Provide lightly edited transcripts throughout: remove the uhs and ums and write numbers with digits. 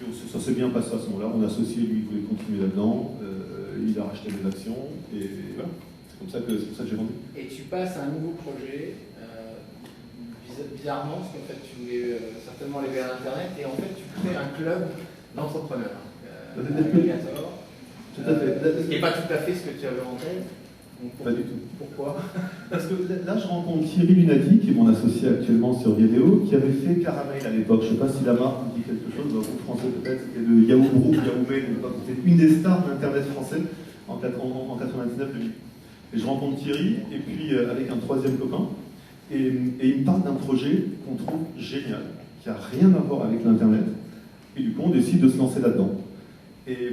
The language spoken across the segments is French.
puis ça s'est bien passé à ce moment-là. Mon associé, lui, voulait continuer là-dedans. Il a racheté des actions. Et voilà. C'est pour ça que j'ai vendu. Et tu passes à un nouveau projet, bizarrement, parce qu'en fait, tu voulais certainement aller vers Internet, et en fait, tu crées un club d'entrepreneurs. Agregator. Tout à fait. Ce qui n'est pas tout à fait ce que tu avais en tête. Pas du tout. Pourquoi? Parce que là, je rencontre Thierry Lunati, qui est mon associé actuellement sur Viadeo, qui avait fait Caramel à l'époque. Je ne sais pas si la marque vous dit quelque chose, en français peut-être, c'était le Yahoo Group, Yahoo Mail, c'était une des stars d'Internet français en 99-2000. Et je rencontre Thierry, et puis avec un troisième copain, et il me parle d'un projet qu'on trouve génial, qui n'a rien à voir avec l'Internet, et du coup on décide de se lancer là-dedans. Et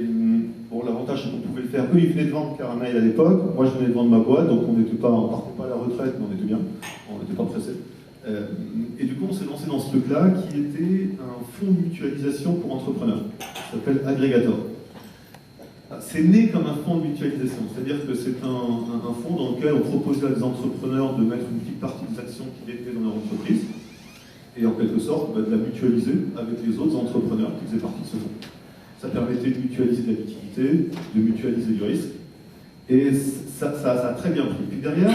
bon, l'avantage c'est qu'on pouvait le faire. Eux, ils venaient de vendre Caramel à l'époque, moi je venais de vendre ma boîte, donc on partait pas à la retraite, mais on était bien, on n'était pas pressés. Et du coup, on s'est lancé dans ce truc-là, qui était un fonds de mutualisation pour entrepreneurs, qui s'appelle Agregator. C'est né comme un fonds de mutualisation, c'est-à-dire que c'est un fonds dans lequel on proposait à des entrepreneurs de mettre une petite partie des actions qu'ils détenaient dans leur entreprise, et en quelque sorte de la mutualiser avec les autres entrepreneurs qui faisaient partie de ce fonds. Ça permettait de mutualiser de la liquidité, de mutualiser du risque, et ça a très bien pris. Puis derrière,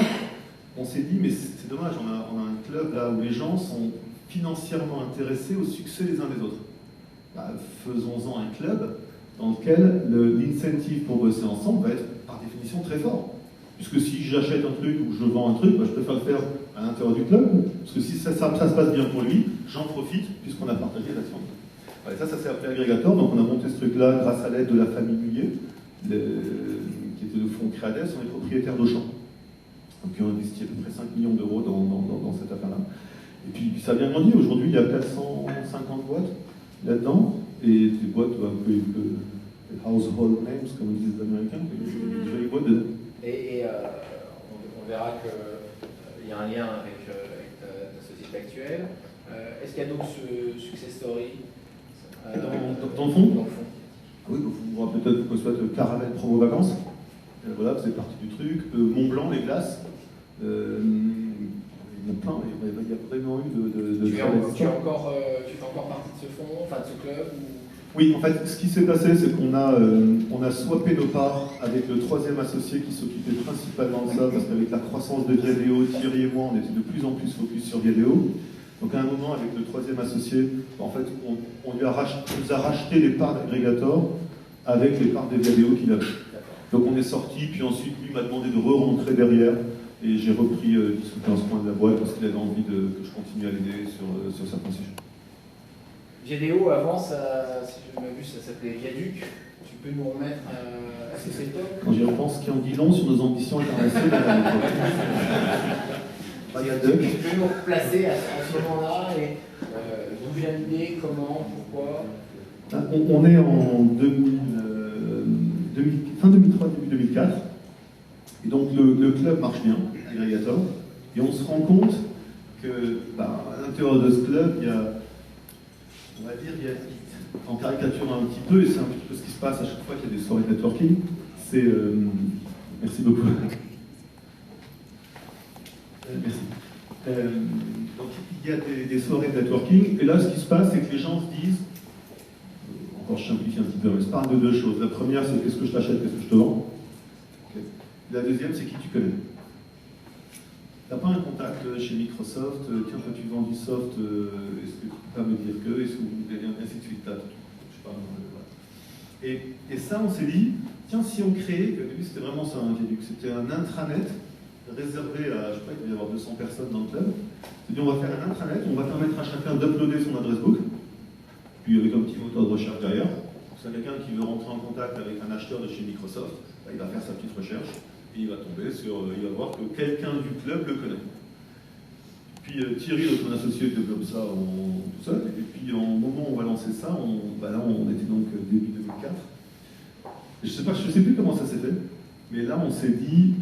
on s'est dit, mais c'est dommage, on a un club là où les gens sont financièrement intéressés au succès les uns des autres. Bah, faisons-en un club dans lequel l'incentive pour bosser ensemble va être par définition très fort. Puisque si j'achète un truc ou je vends un truc, bah, je préfère le faire à l'intérieur du club, parce que si ça se passe bien pour lui, j'en profite puisqu'on a partagé l'action. Voilà, ça s'est appelé Agregator, donc on a monté ce truc-là grâce à l'aide de la famille Mullier, qui était le fonds Creades, on est propriétaire d'Auchan. Donc ils ont investi à peu près 5 millions d'euros dans cette affaire-là. Et puis ça a bien grandi, aujourd'hui il y a 450 boîtes là-dedans, et des boîtes un peu household names, comme disent les Américains, des jolies boîtes dedans. Et on verra qu'il y a un lien avec ta société actuelle. Est-ce qu'il y a d'autres success stories dans le fond? Oui, vous vous rappelez peut-être que ce soit Caramel Promo Vacances. Voilà, c'est parti du truc. Mont Blanc, les glaces. Il y en a plein, il y a vraiment eu de tu fais encore partie de ce fonds, enfin de ce club ou... Oui, en fait, ce qui s'est passé, c'est qu'on a swappé nos parts avec le troisième associé qui s'occupait principalement de ça, parce qu'avec la croissance de Viadeo, Thierry et moi, on était de plus en plus focus sur Viadeo. Donc à un moment, avec le troisième associé, en fait, on nous a racheté les parts d'Agregator avec les parts de Viadeo qu'il avait. Donc on est sorti, puis ensuite, lui m'a demandé de re-rentrer derrière, et j'ai repris 10 ou 15 points de la boîte parce qu'il avait envie que je continue à l'aider sur certains sujets. Viadeo, avant, si je m'abuse, ça s'appelait Viaduc. Tu peux nous remettre à cette époque? Quand j'y repense, qui en dit long sur nos ambitions internationales. Tu peux nous replacer à ce moment-là et d'où vient l'idée, comment, pourquoi? On est en fin 2003, début 2004. Et donc le club marche bien, Agregator. Et on se rend compte que à l'intérieur de ce club, il y a, en caricature un petit peu, et c'est un petit peu ce qui se passe à chaque fois qu'il y a des soirées de networking. C'est merci beaucoup. Merci. Donc il y a des soirées de networking, et là ce qui se passe, c'est que les gens se disent, encore je simplifie un petit peu, mais je parle de deux choses. La première, c'est qu'est-ce que je t'achète, qu'est-ce que je te vends. Okay. La deuxième, c'est qui tu connais. T'as pas un contact chez Microsoft, tiens, toi tu vends du soft, est-ce que tu peux pas me dire que, est-ce que vous voulez ainsi de suite, je sais pas, voilà. Et ça, on s'est dit, tiens, si on créait, au début c'était vraiment ça, un Viaduc, c'était un intranet réservé à, je sais pas, il doit y avoir 200 personnes dans le club. On s'est dit, on va faire un intranet, on va permettre à chacun d'uploader son adresse book, puis avec un petit moteur de recherche derrière. C'est quelqu'un qui veut rentrer en contact avec un acheteur de chez Microsoft, il va faire sa petite recherche, et il va tomber sur, il va voir que quelqu'un du club le connaît. Puis Thierry, notre associé, développe ça tout seul, et puis au moment où on va lancer ça, là on était donc début 2004. Et je sais plus comment ça s'est fait, mais là on s'est dit,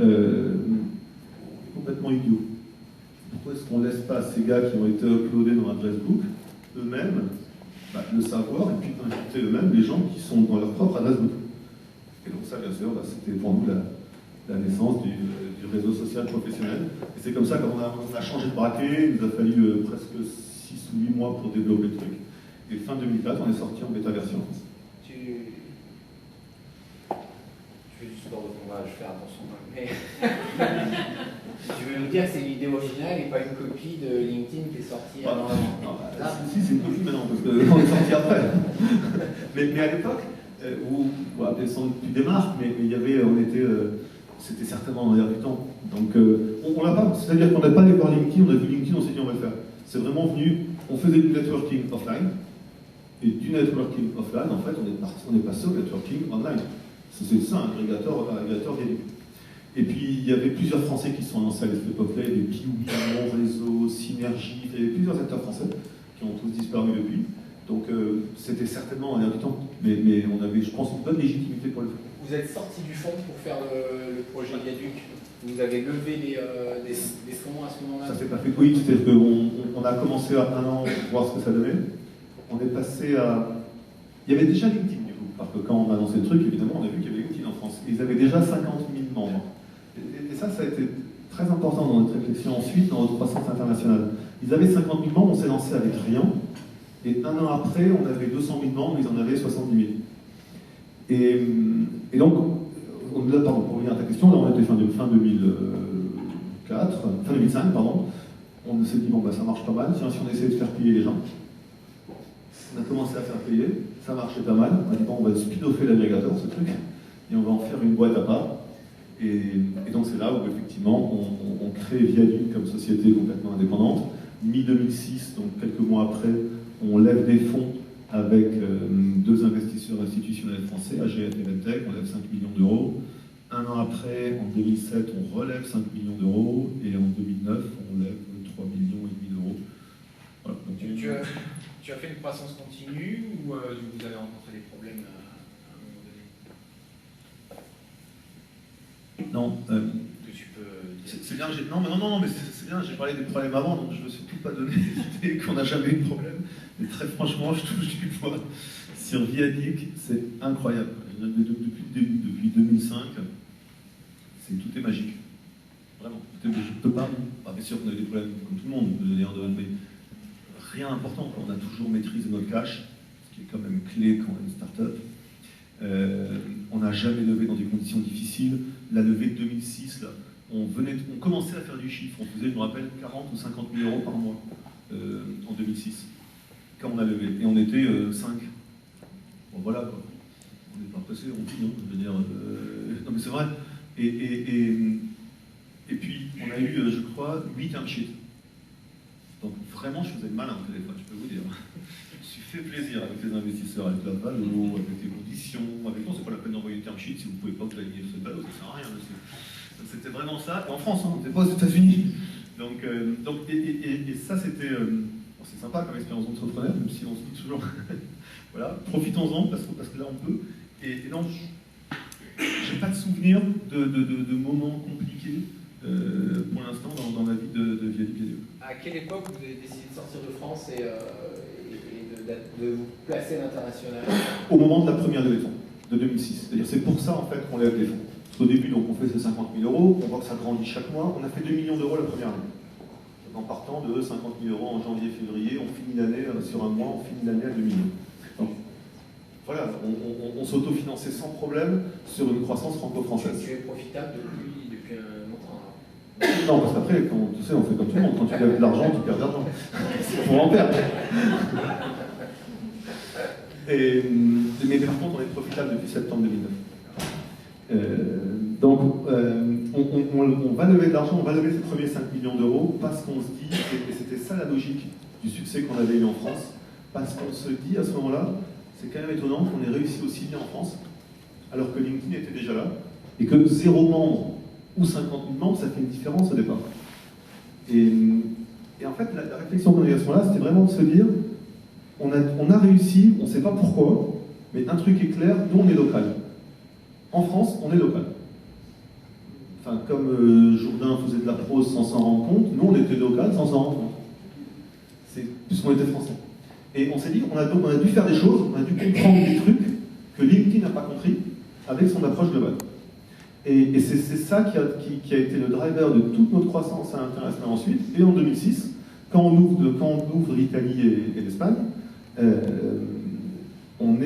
complètement idiot. Pourquoi est-ce qu'on ne laisse pas ces gars qui ont été uploadés dans l'adresse book, eux-mêmes, le savoir, et puis inviter eux-mêmes les gens qui sont dans leur propre adresse book. Et donc ça, bien sûr, c'était pour nous la naissance du réseau social professionnel. Et c'est comme ça qu'on a changé de braquet, il nous a fallu presque 6 ou 8 mois pour développer le truc. Et fin 2004, on est sorti en bêta version. Je vais juste on va faire attention, mais tu veux nous dire que c'est une idée originale et pas une copie de LinkedIn qui est sortie avant? Si, c'est une copie maintenant, parce qu'on est sorti après. mais à l'époque, où, appelez sans doute plus des marques, mais il y avait, c'était certainement en l'air du temps. Donc, on l'a pas, c'est-à-dire qu'on n'a pas allé voir LinkedIn, on a vu LinkedIn, on s'est dit on va le faire. C'est vraiment venu, on faisait du networking offline, et du networking offline, en fait, on est passé au networking online. C'est ça, un agrégateur gagné. Et puis, il y avait plusieurs Français qui se sont lancés à cette époque-là, il y avait Piwi, Mon Réseau, Synergie, il y avait plusieurs acteurs français qui ont tous disparu depuis. Donc, c'était certainement en l'air du temps, mais on avait, je pense, une bonne légitimité pour le faire. Vous êtes sorti du fond pour faire le projet Viaduc. Vous avez levé des fonds à ce moment-là? Ça s'est pas fait, oui, c'est-à-dire qu'on a commencé à un an pour voir ce que ça donnait. On est passé à... Il y avait déjà LinkedIn, du coup, parce que quand on a lancé le truc, évidemment, on a vu qu'il y avait LinkedIn en France. Ils avaient déjà 50 000 membres. Et ça a été très important dans notre réflexion ensuite, dans notre croissance internationale. Ils avaient 50 000 membres, on s'est lancé avec rien. Et un an après, on avait 200 000 membres, ils en avaient 70 000. Et donc, pardon, pour revenir à ta question, là on était fin 2005, pardon. On s'est dit, bon, bah, ça marche pas mal, tiens, si on essaie de faire payer les gens. On a commencé à faire payer, ça marchait pas mal. On a dit, bon, on va speedoffer l'agrégateur, ce truc, et on va en faire une boîte à part. Et donc, c'est là où, effectivement, on crée Viaduc comme société complètement indépendante. Mi-2006, donc quelques mois après, on lève des fonds avec deux investisseurs institutionnels français, AGF et Ventec, on lève 5 millions d'euros. Un an après, en 2007, on relève 5 millions d'euros, et en 2009, on lève 3,5 millions d'euros. Voilà. Donc, tu as fait une croissance continue, ou vous avez rencontré des problèmes à un moment donné? Non. C'est bien, non, mais c'est bien, j'ai parlé des problèmes avant, donc je ne me suis tout pas donné l'idée qu'on n'a jamais eu de problème. Mais très franchement, je touche du poing. Sur Viaduc, c'est incroyable. Depuis le début, depuis 2005, tout est magique. Vraiment. Je ne peux pas. Bien sûr qu'on a eu des problèmes comme tout le monde, mais rien d'important. On a toujours maîtrisé notre cash, ce qui est quand même clé quand on est une start-up. On n'a jamais levé dans des conditions difficiles. La levée de 2006, là, on commençait à faire du chiffre. On faisait, je me rappelle, 40 ou 50 000 euros par mois en 2006, quand on a levé. Et on était 5. Bon, voilà, quoi. On n'est pas passé, on dit, non, je veux dire... non, mais c'est vrai. Et puis, on a eu, je crois, 8 term sheets. Donc, vraiment, je faisais le malin au téléphone, je peux vous dire. Je me suis fait plaisir avec les investisseurs, avec la valeur, avec les conditions, avec... Non, c'est pas la peine d'envoyer une term sheet si vous ne pouvez pas gagner ce bateau, ça sert à rien. C'était vraiment ça. Et en France, on n'était pas aux États-Unis. Donc, ça, c'était... c'est sympa comme expérience d'entrepreneur, même si on se dit toujours... voilà, profitons-en, parce que là, on peut. Et non, j'ai pas de souvenir de moments compliqués pour l'instant dans la vie de Viaduc. À quelle époque vous avez décidé de sortir de France et de vous placer à l'international? Au moment de la première levée de fonds, de 2006. C'est-à-dire, c'est pour ça, en fait, qu'on lève des fonds. Au début, donc, on fait ces 50 000 euros, on voit que ça grandit chaque mois. On a fait 2 millions d'euros la première année. En partant de 50 000 euros en janvier-février, on finit l'année sur un mois, on finit l'année à 2 millions. Donc, voilà, on s'autofinançait sans problème sur une croissance franco-française. Tu es profitable depuis un longtemps? Non, parce qu'après, tu sais, on fait comme tout le monde. Quand tu gagnes de l'argent, tu perds de l'argent. Il faut en perdre. Mais par contre, on est profitable depuis septembre 2009. Donc, on va lever de l'argent, on va lever ces premiers 5 millions d'euros parce qu'on se dit, et c'était ça la logique du succès qu'on avait eu en France, parce qu'on se dit à ce moment-là, c'est quand même étonnant qu'on ait réussi aussi bien en France, alors que LinkedIn était déjà là, et que 0 membre ou 50 000 membres, ça fait une différence au départ. Et en fait, la réflexion qu'on a eu à ce moment-là, c'était vraiment de se dire, on a réussi, on ne sait pas pourquoi, mais un truc est clair, nous on est local. En France, on est local. Enfin, comme Jourdain faisait de la prose sans s'en rendre compte, nous on était local sans s'en rendre compte. Puisqu'on était français. Et on s'est dit, on a dû faire des choses, on a dû comprendre des trucs que LinkedIn n'a pas compris avec son approche globale. Et c'est ça qui a été le driver de toute notre croissance à l'international ensuite. Et en 2006, quand on ouvre l'Italie et l'Espagne, On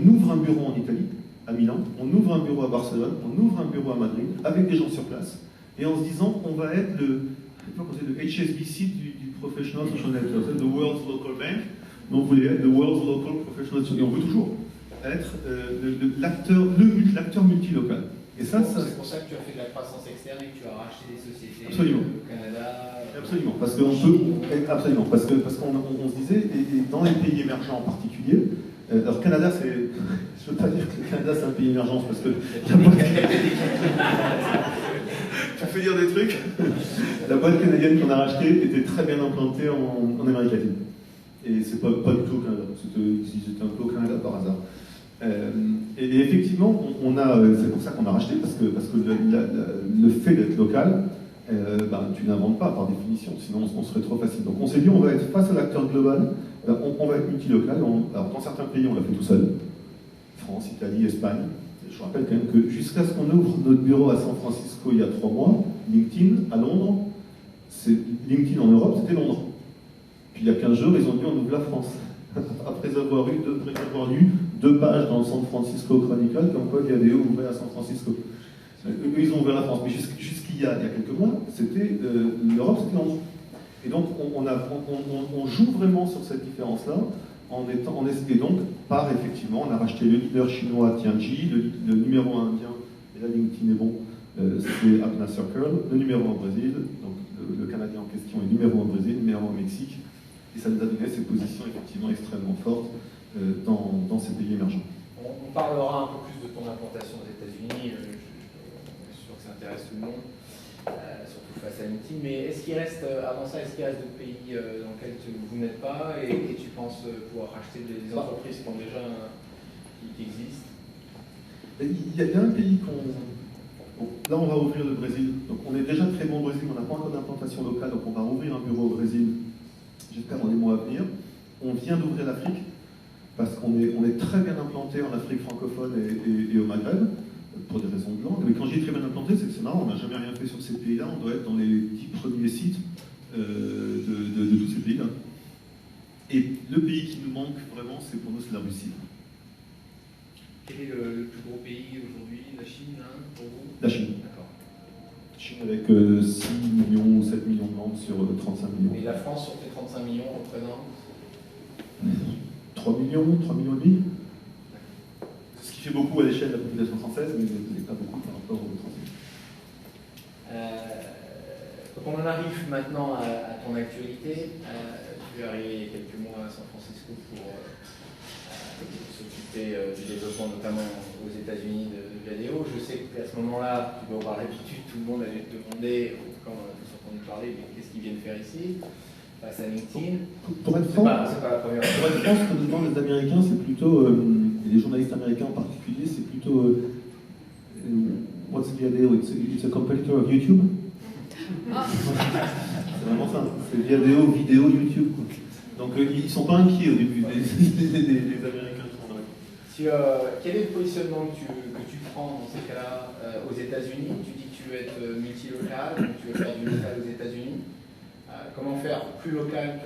ouvre un bureau en Italie, à Milan, on ouvre un bureau à Barcelone, on ouvre un bureau à Madrid, avec des gens sur place, et en se disant qu'on va être le HSBC du Professional Social Network, the World's Local Bank, donc vous voulez être the World's Local Professional Social Network, et on veut toujours être l'acteur multilocal. Et ça, c'est pour ça que tu as fait de la croissance externe et que tu as racheté des sociétés absolument. Au Canada. Absolument, parce qu'on peut, absolument, parce qu'on se disait, et dans les pays émergents en particulier, alors Canada, je ne veux pas dire que le Canada c'est un pays émergent, parce que tu fais dire des trucs. La boîte canadienne qu'on a rachetée était très bien implantée en Amérique latine. Et c'est pas du tout au Canada, c'était un peu au Canada par hasard. Et effectivement, c'est pour ça qu'on a racheté, parce que le fait d'être local, tu n'inventes pas par définition, sinon on serait trop facile. Donc on s'est dit, on va être face à l'acteur global, on va être multilocal. Alors dans certains pays, on l'a fait tout seul, France, Italie, Espagne. Je rappelle quand même que jusqu'à ce qu'on ouvre notre bureau à San Francisco il y a 3 mois, LinkedIn à Londres, LinkedIn en Europe, c'était Londres. Puis il y a 15 jours, ils ont dit on ouvre la France. Après avoir eu 2 pages dans le San Francisco Chronicle, comme quoi Viadeo ouvrait à San Francisco. Eux, ils ont ouvert la France. Mais jusqu'il y a quelques mois, l'Europe, c'était Londres. Et donc, on joue vraiment sur cette différence-là, et donc, effectivement, on a racheté le leader chinois Tianji, le numéro 1 indien, et là LinkedIn est bon, c'est Apna Circle, le numéro 1 au Brésil, donc le Canadien en question est numéro 1 au Brésil, numéro 1 au Mexique, et ça nous a donné ces positions effectivement extrêmement fortes dans ces pays émergents. On parlera un peu plus de ton implantation aux États-Unis, je suis sûr que ça intéresse tout le monde. Surtout face à LinkedIn, mais est-ce qu'il reste, avant ça, d'autres pays dans lesquels vous n'êtes pas et tu penses pouvoir racheter des entreprises qui ont déjà qui existent? Il y a un pays là on va ouvrir le Brésil, donc on est déjà très bon au Brésil, on n'a pas encore d'implantation locale, donc on va ouvrir un bureau au Brésil, j'espère dans les mois à venir. On vient d'ouvrir l'Afrique, parce qu'on est très bien implanté en Afrique francophone et au Maghreb, pour des raisons de langue. Mais quand je dis très bien implanté, c'est que c'est marrant, on n'a jamais rien fait sur ces pays-là, on doit être dans les 10 premiers sites de tous ces pays-là. Et le pays qui nous manque vraiment, pour nous, c'est la Russie. Quel est le plus gros pays aujourd'hui? La Chine, hein, pour vous? La Chine. D'accord. Chine avec 6 millions ou 7 millions de membres sur 35 millions. Et la France, sur tes 35 millions, représente 3 millions, 3 millions et demi. Ce qui fait beaucoup à l'échelle de la population française, mais pas beaucoup par rapport aux Français. Donc on en arrive maintenant à ton actualité. Tu es arrivé il y a quelques mois à San Francisco pour s'occuper du développement, notamment aux États-Unis de Viadeo. Je sais qu'à ce moment-là, tu dois avoir l'habitude, tout le monde allait te demander, quand on a tous entendu parler, mais qu'est-ce qu'ils viennent faire ici, face à LinkedIn. Pour être franc, c'est pas la première fois. Pour être franc, ce que nous demandent les Américains, c'est plutôt, et les journalistes américains en particulier, c'est plutôt what's Viadeo? It's a competitor of YouTube. C'est vraiment ça. C'est Viadeo, vidéo, YouTube. Quoi. Donc ils ne sont pas inquiets au début, les Américains qui sont là. Quel est le positionnement que tu prends dans ces cas-là aux États-Unis? Tu dis que tu veux être multilocal, donc tu veux faire du local aux États-Unis. Comment faire plus local